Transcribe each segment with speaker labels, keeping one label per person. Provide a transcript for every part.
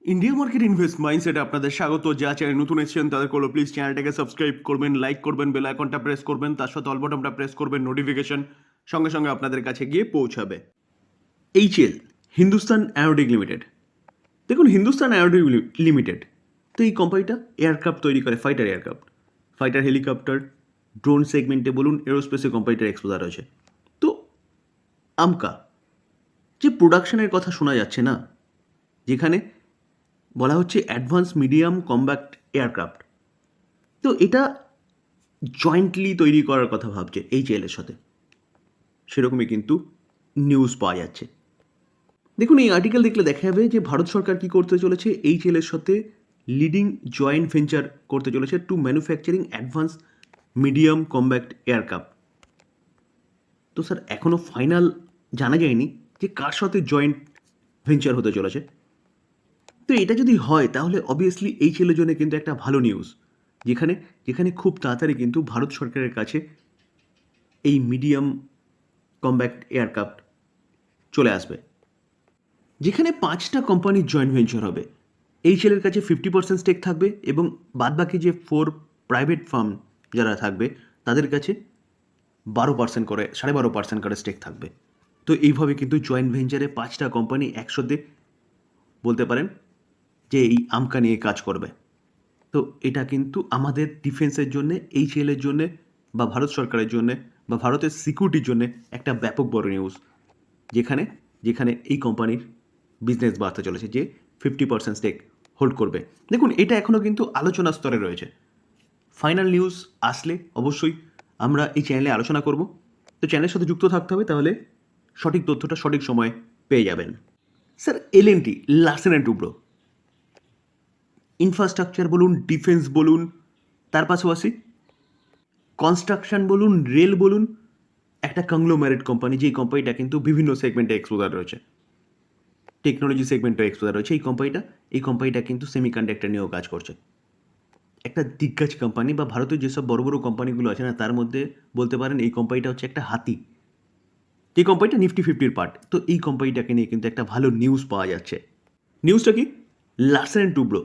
Speaker 1: India market invest মাইন্ডসেটে আপনাদের স্বাগত। যা চ্যানেল নতুন এসেছেন তাদের করলো প্লিজ চ্যানেলটাকে সাবস্ক্রাইব করবেন, লাইক করবেন, বেল আইকনটা প্রেস করবেন, তার সাথে অল বাটনটা প্রেস করবেন, নোটিফিকেশন সঙ্গে সঙ্গে আপনাদের কাছে গিয়ে পৌঁছাবে। HL, Hindustan aeronautic limited. দেখুন, হিন্দুস্তান অ্যারোনটিক লিমিটেড তো এই কোম্পানিটা এয়ারক্রাফট তৈরি করে, fighter aircraft, fighter helicopter, drone সেগমেন্টে বলুন, এরোস্পেসে কোম্পানিটার এক্সপোজার রয়েছে। তো আমকা যে প্রোডাকশনের কথা শোনা যাচ্ছে না, যেখানে বলা হচ্ছে অ্যাডভান্স মিডিয়াম কম্ব্যাক্ট এয়ারক্রাফট, তো এটা জয়েন্টলি তৈরি করার কথা ভাবছে এইচএলের সাথে, সেরকমই কিন্তু নিউজ পাওয়া যাচ্ছে। দেখুন, এই আর্টিকেল দেখলে দেখা যাবে যে ভারত সরকার কি করতে চলেছে, এইচএলের সাথে লিডিং জয়েন্ট ভেঞ্চার করতে চলেছে to manufacturing advance medium combat aircraft. তো স্যার, এখনও ফাইনাল জানা যায়নি যে কার সাথে জয়েন্ট ভেঞ্চার হতে চলেছে। তো এটা যদি হয় তাহলে অবভিয়াসলি এইচএলের জন্য কিন্তু একটা ভালো নিউজ, যেখানে যেখানে খুব তাড়াতাড়ি কিন্তু ভারত সরকারের কাছে এই মিডিয়াম কম্ব্যাক্ট এয়ারক্রাফট চলে আসবে, যেখানে 5টা কোম্পানির জয়েন্ট ভেঞ্চার হবে। এইচএলের কাছে 50% স্টেক থাকবে এবং বাদবাকি যে 4 প্রাইভেট ফার্ম যারা থাকবে তাদের কাছে 12% করে, 12.5% করে স্টেক থাকবে। তো এইভাবে কিন্তু জয়েন্ট ভেঞ্চারে 5টা কোম্পানি একসাথে বলতে পারেন যে এই আমকা নিয়ে কাজ করবে। তো এটা কিন্তু আমাদের ডিফেন্সের জন্যে, এইচএলের জন্যে, বা ভারত সরকারের জন্যে, বা ভারতের সিকিউরিটির জন্যে একটা ব্যাপক বড় নিউজ, যেখানে যেখানে এই কোম্পানির বিজনেস বাড়তে চলেছে, যে 50% স্টেক হোল্ড করবে। দেখুন, এটা এখনও কিন্তু আলোচনা স্তরে রয়েছে। ফাইনাল নিউজ আসলে অবশ্যই আমরা এই চ্যানেলে আলোচনা করব। তো চ্যানেলের সাথে যুক্ত থাকতে হবে, তাহলে সঠিক তথ্যটা সঠিক সময় পেয়ে যাবেন। Sir, L&T, Larsen and Toubro, infrastructure বলুন, ডিফেন্স বলুন, তার পাশাপাশি কনস্ট্রাকশন বলুন, রেল বলুন, একটা কংগ্লোমেরেট কোম্পানি, যেই কোম্পানিটা কিন্তু বিভিন্ন সেগমেন্টে এক্সপোজার রয়েছে, টেকনোলজি সেগমেন্টে এক্সপোজার রয়েছে এই কোম্পানিটা কিন্তু সেমিকন্ডাক্টর নিয়েও কাজ করছে। একটা দিগ্গজ কোম্পানি, বা ভারতের যেসব বড় বড় কোম্পানিগুলো আছে না, তার মধ্যে বলতে পারেন এই কোম্পানিটা হচ্ছে একটা হাতি। এই কোম্পানিটা নিফটি 50-র পার্ট। তো এই কোম্পানিটাকে নিয়ে কিন্তু একটা ভালো নিউজ পাওয়া যাচ্ছে। নিউজটা কি? লার্সেন অ্যান্ড টুব্রো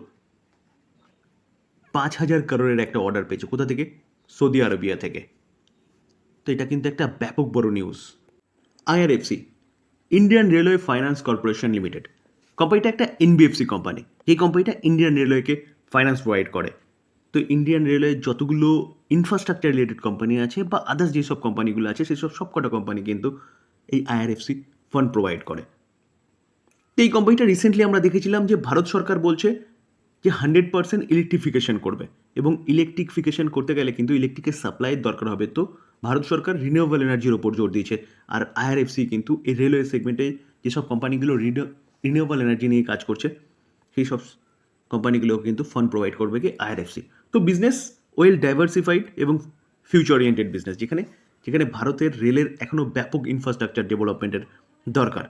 Speaker 1: 5,000 করোড়ের একটা অর্ডার পেয়েছে। কোথা থেকে? সৌদি আরবিয়া থেকে। তো এটা কিন্তু একটা ব্যাপক বড় news. IRFC, Indian railway finance corporation limited, কোম্পানিটা একটা এনবিএফসি কোম্পানি। এই কোম্পানিটা ইন্ডিয়ান রেলওয়েকে ফাইন্যান্স প্রোভাইড করে। তো ইন্ডিয়ান রেলওয়ে যতগুলো ইনফ্রাস্ট্রাকচার রিলেটেড কোম্পানি আছে, বা আদার্স যেসব কোম্পানিগুলো আছে, সেসব সবকটা কোম্পানি কিন্তু এই আইআরএফসি ফান্ড প্রোভাইড করে। তো এই কোম্পানিটা রিসেন্টলি আমরা দেখেছিলাম যে ভারত সরকার বলছে যে 100% ইলেকট্রিফিকেশন করবে, এবং ইলেকট্রিফিকেশন করতে গেলে কিন্তু ইলেকট্রিকের সাপ্লাইয়ের দরকার হবে। তো ভারত সরকার রিনিউয়েবল এনার্জির ওপর জোর দিয়েছে। আর আইআরএফসি কিন্তু এই রেলওয়ে সেগমেন্টে যেসব কোম্পানিগুলো রিনিউয়েবল এনার্জি নিয়ে কাজ করছে, সেই সব কোম্পানিগুলো কিন্তু ফান্ড প্রোভাইড করবে কি আইআরএফসি। তো বিজনেস ওয়েল ডাইভার্সিফাইড এবং ফিউচার ওরিয়েন্টেড বিজনেস, যেখানে যেখানে ভারতের রেলের এখনও ব্যাপক ইনফ্রাস্ট্রাকচার ডেভেলপমেন্টের দরকার।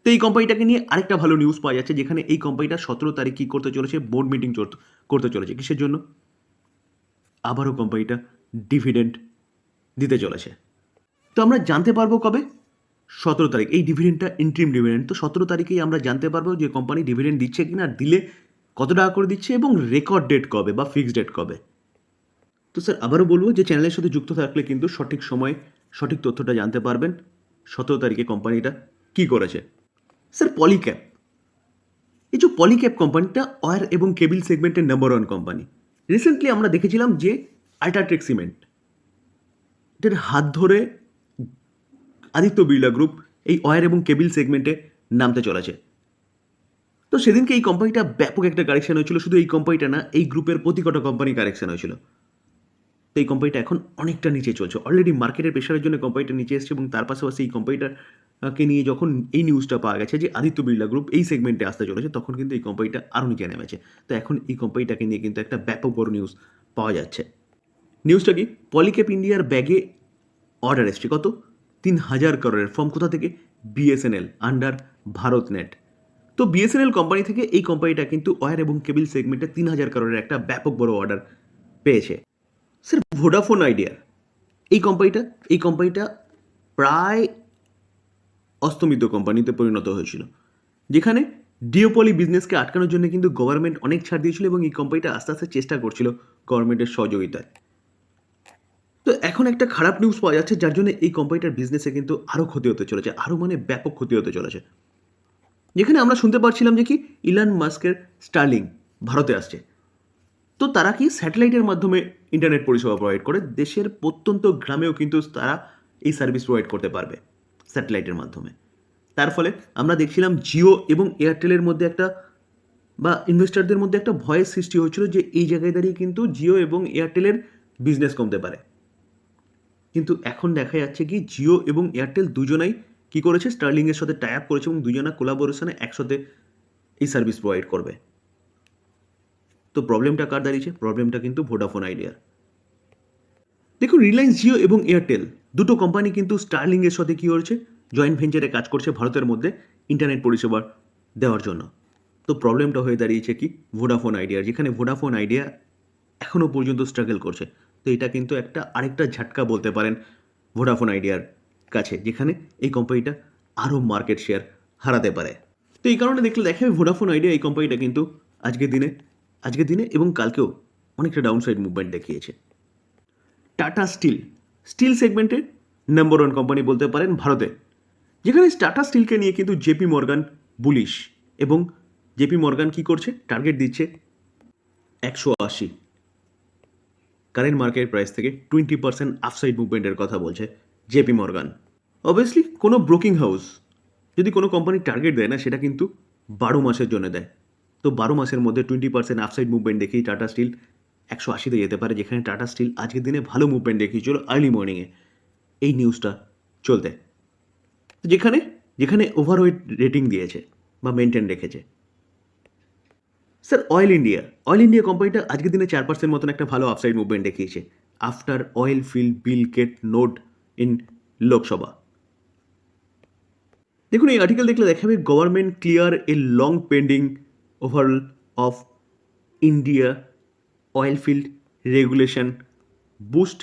Speaker 1: তো এই কোম্পানিটাকে নিয়ে আরেকটা ভালো নিউজ পাওয়া যাচ্ছে, যেখানে এই কোম্পানিটা 17 তারিখ কী করতে চলেছে, বোর্ড মিটিং করতে চলেছে। কিসের জন্য? আবারও কোম্পানিটা ডিভিডেন্ড দিতে চলেছে। তো আমরা জানতে পারবো কবে? 17 তারিখ। এই ডিভিডেন্ডটা ইন্ট্রিম ডিভিডেন্ড। তো 17 তারিখেই আমরা জানতে পারবো যে কোম্পানি ডিভিডেন্ড দিচ্ছে কিনা, দিলে কত টাকা করে দিচ্ছে, এবং রেকর্ড ডেট কবে বা ফিক্সড ডেট কবে। তো স্যার, আবারও বলবো যে চ্যানেলের সাথে যুক্ত থাকলে কিন্তু সঠিক সময়ে সঠিক তথ্যটা জানতে পারবেন 17 তারিখে কোম্পানিটা কী করেছে। স্যার, পলিক্যাপ, এই যে পলিক্যাপ কোম্পানিটা ওয়্যার এবং কেবল সেগমেন্টের নাম্বার 1 কোম্পানি। রিসেন্টলি আমরা দেখেছিলাম যে আল্ট্রাটেক সিমেন্ট এর হাত ধরে আদিত্য বিড়লা গ্রুপ এই ওয়্যার এবং কেবল সেগমেন্টে নামতে চলেছে। তো সেদিনকে এই কোম্পানিটা ব্যাপক একটা কারেকশন হয়েছিল। শুধু এই কোম্পানিটা না, এই গ্রুপের প্রতি কটা কোম্পানি কারেকশন হয়েছিল। তো এই কোম্পানিটা এখন অনেকটা নিচে চলছে। অলরেডি মার্কেটের প্রেশারের জন্য কোম্পানিটা নিচে এসছে, এবং তার পাশাপাশি এই কোম্পানিটাকে নিয়ে যখন এই নিউজটা পাওয়া গেছে যে আদিত্য বিড়লা গ্রুপ এই সেগমেন্টে আসতে চলেছে, তখন কিন্তু এই কোম্পানিটা আরও নিচে নেমেছে। তো এখন এই কোম্পানিটাকে নিয়ে কিন্তু একটা ব্যাপক বড় নিউজ পাওয়া যাচ্ছে। নিউজটা কি? পলিক্যাপ ইন্ডিয়ার ব্যাগে অর্ডার এসছে কত? 3,000 করোড়ের। ফর্ম কোথা থেকে? BSNL under Bharat net. তো বিএসএনএল কোম্পানি থেকে এই কোম্পানিটা কিন্তু ওয়্যার এবং কেবল সেগমেন্টে 3,000 করোড়ের একটা ব্যাপক বড় অর্ডার পেয়েছে। স্যার, ভোডাফোন আইডিয়া, এই কোম্পানিটা প্রায় অস্তমিত কোম্পানিতে পরিণত হয়েছিল, যেখানে ডিওপলি বিজনেসকে আটকানোর জন্য কিন্তু গভর্নমেন্ট অনেক ছাড় দিয়েছিল এবং এই কোম্পানিটা আস্তে আস্তে চেষ্টা করছিল গভর্নমেন্টের সহযোগিতায়। তো এখন একটা খারাপ নিউজ পাওয়া যাচ্ছে, যার জন্য এই কোম্পানিটার বিজনেসে কিন্তু আরও ক্ষতি হতে চলেছে, আরও মানে ব্যাপক ক্ষতি হতে চলেছে। যেখানে আমরা শুনতে পারছিলাম যে কি ইলন মাস্কের স্টারলিং ভারতে আসছে। তো তারা কি স্যাটেলাইটের মাধ্যমে ইন্টারনেট পরিষেবা প্রোভাইড করে, দেশের প্রত্যন্ত গ্রামেও কিন্তু তারা এই সার্ভিস প্রোভাইড করতে পারবে স্যাটেলাইটের মাধ্যমে। তার ফলে আমরা দেখছিলাম জিও এবং এয়ারটেলের মধ্যে একটা বা ইনভেস্টরদের মধ্যে একটা ভয়ের সৃষ্টি হচ্ছিল যে এই জায়গায় দাঁড়িয়ে কিন্তু জিও এবং এয়ারটেলের বিজনেস কমতে পারে। কিন্তু এখন দেখা যাচ্ছে কি জিও এবং এয়ারটেল দুজনাই কি করেছে, স্টারলিংয়ের সাথে টাই আপ করেছে এবং দুজনা কোলাবোরেশনে একসাথে এই সার্ভিস প্রোভাইড করবে। তো প্রবলেমটা কার দাঁড়িয়েছে? প্রবলেমটা কিন্তু ভোডাফোন আইডিয়ার। দেখুন, রিলায়েন্স জিও এবং এয়ারটেল দুটো কোম্পানি কিন্তু স্টারলিংয়ের সাথে কী হয়েছে, জয়েন্ট ভেঞ্চারে কাজ করছে ভারতের মধ্যে ইন্টারনেট পরিষেবা দেওয়ার জন্য। তো প্রবলেমটা হয়ে দাঁড়িয়েছে কি ভোডাফোন আইডিয়ার, যেখানে ভোডাফোন আইডিয়া এখনও পর্যন্ত স্ট্রাগল করছে। তো এটা কিন্তু একটা আরেকটা ঝাটকা বলতে পারেন ভোডাফোন আইডিয়ার কাছে, যেখানে এই কোম্পানিটা আরও মার্কেট শেয়ার হারাতে পারে। তো এই কারণে দেখলে দেখা যাবে ভোডাফোন আইডিয়া এই কোম্পানিটা কিন্তু আজকের দিনে এবং কালকেও অনেকটা ডাউনসাইড মুভমেন্ট দেখিয়েছে। টাটা স্টিল সেগমেন্টে নাম্বার ওয়ান কোম্পানি বলতে পারেন ভারতে, যেখানে টাটা স্টিলকে নিয়ে কিন্তু জেপি মর্গান বুলিশ এবং জেপি মর্গান কী করছে, টার্গেট দিচ্ছে 180 কারেন্ট মার্কেট প্রাইস থেকে 20% আপসাইড মুভমেন্টের কথা বলছে জেপি মর্গান। অবভিয়াসলি কোনো ব্রোকিং হাউস যদি কোনো কোম্পানি টার্গেট দেয় না, সেটা কিন্তু 12 মাসের জন্য দেয়। তো 12 মাসের মধ্যে 20% আপসাইড মুভমেন্ট দেখেই টাটা স্টিল 180-তে যেতে পারে, যেখানে টাটা স্টিল আজকের দিনে ভালো মুভমেন্ট দেখিয়েছিল আর্লি মর্নিংয়ে এই নিউজটা চলতে, যেখানে ওভারওয়েট রেটিং দিয়েছে বা মেনটেন রেখেছে। স্যার, অয়েল ইন্ডিয়া কোম্পানিটা আজকের দিনে 4% মতন একটা ভালো আপসাইড মুভমেন্ট দেখিয়েছে after oil field bill get nod in Lok Sabha. দেখুন, এই আর্টিকেল দেখলে দেখাবে government clear a long pending overall of India oil field regulation boost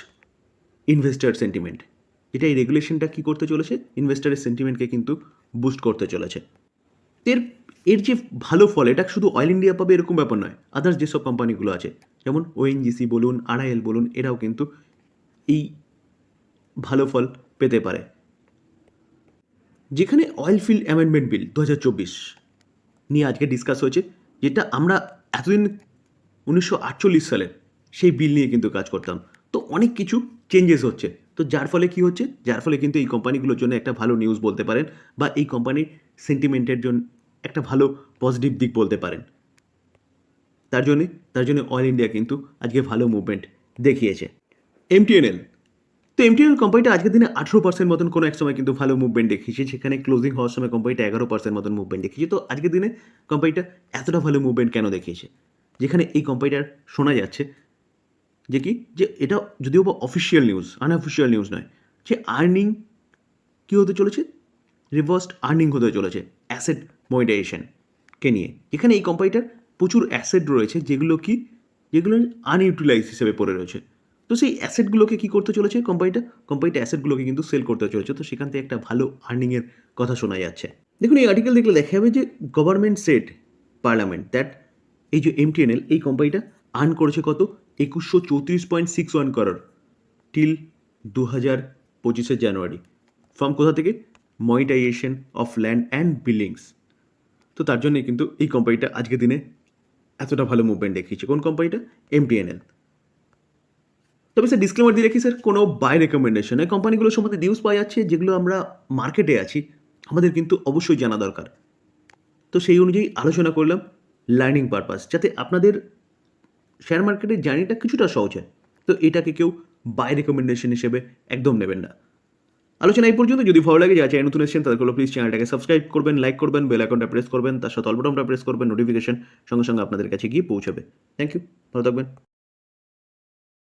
Speaker 1: investor sentiment. এটা এই রেগুলেশনটা কী করতে চলেছে, ইনভেস্টারের সেন্টিমেন্টকে কিন্তু বুস্ট করতে চলেছে। এর যে ভালো ফল, এটা শুধু অয়েল ইন্ডিয়া পাবে এরকম ব্যাপার নয়, আদার্স যেসব কোম্পানিগুলো আছে যেমন ওএনজিসি বলুন, আরআইএল বলুন, এরাও কিন্তু এই ভালো ফল পেতে পারে। যেখানে অয়েল ফিল্ড অ্যামেন্ডমেন্ট বিল 2024 নিয়ে আজকে ডিসকাস হয়েছে, যেটা আমরা এতদিন 1948 সালের সেই বিল নিয়ে কিন্তু কাজ করতাম। তো অনেক কিছু চেঞ্জেস হচ্ছে, তো যার ফলে কি হচ্ছে, যার ফলে কিন্তু এই কোম্পানিগুলোর জন্য একটা ভালো নিউজ বলতে পারেন বা এই কোম্পানির সেন্টিমেন্টের জন্য একটা ভালো পজিটিভ দিক বলতে পারেন। তার জন্য অয়েল ইন্ডিয়া কিন্তু আজকে ভালো মুভমেন্ট দেখিয়েছে। এমটিএনএল কোম্পানিটা আজকের দিনে 18% মতন কোনো এক সময় কিন্তু ভালো মুভমেন্ট দেখিয়েছে, সেখানে ক্লোজিং হওয়ার সময় কোম্পানিটা 11% মতন মুভমেন্ট দেখিয়েছে। তো আজকের দিনে কোম্পানিটা এতটা ভালো মুভমেন্ট কেন দেখিয়েছে, যেখানে এই কোম্পানিটার শোনা যাচ্ছে যে এটা যদিও বা অফিসিয়াল নিউজ, আনঅফিসিয়াল নিউজ নয়, যে আর্নিং কী হতে চলেছে, রিভার্সড আর্নিং হতে চলেছে অ্যাসেট মনিটাইজেশনকে নিয়ে, যেখানে এই কোম্পানিটার প্রচুর অ্যাসেট রয়েছে যেগুলো আনইউটিলাইজ হিসেবে পড়ে রয়েছে। তো সেই অ্যাসেটগুলোকে কী করতে চলেছে কোম্পানিটা অ্যাসেটগুলোকে কিন্তু সেল করতে চলেছে। তো সেখান থেকে একটা ভালো আর্নিংয়ের কথা শোনা যাচ্ছে। দেখুন, এই আর্টিকেল দেখলে দেখা যাবে যে গভর্নমেন্ট সেড পার্লামেন্ট দ্যাট এই যে এমটিএনএল এই কোম্পানিটা আর্ন করেছে কত, 2134.61 করোড় টিল 2025 জানুয়ারি ফ্রম কোথা থেকে, monetization of land and buildings. তো তার জন্যই কিন্তু এই কোম্পানিটা আজকের দিনে এতটা ভালো মুভমেন্ট দেখিয়েছে। কোন কোম্পানিটা? এমটিএনএল। তবে স্যার ডিসক্লেমার দিয়ে রাখি স্যার, কোনো বাই রেকমেন্ডেশন এই কোম্পানিগুলোর সম্বন্ধে নিউজ পাওয়া যাচ্ছে, যেগুলো আমরা মার্কেটে আছি আমাদের কিন্তু অবশ্যই জানা দরকার। তো সেই অনুযায়ী আলোচনা করলাম লার্নিং পারপাস, যাতে আপনাদের শেয়ার মার্কেটের জার্নিটা কিছুটা সহজ হয়। তো এটাকে কেউ বাই রেকমেন্ডেশন হিসেবে একদম নেবেন না। আলোচনা এই পর্যন্ত। যদি ভালো লাগে, যারা চ্যানেল নতুন এসেছেন তাদেরগুলো প্লিজ চ্যানেলটাকে সাবস্ক্রাইব করবেন, লাইক করবেন, বেল আইকনটা প্রেস করবেন, তার সাথে অল বাটনটা প্রেস করবেন, নোটিফিকেশন সঙ্গে সঙ্গে আপনাদের কাছে গিয়ে পৌঁছাবে। থ্যাংক ইউ, ভালো থাকবেন।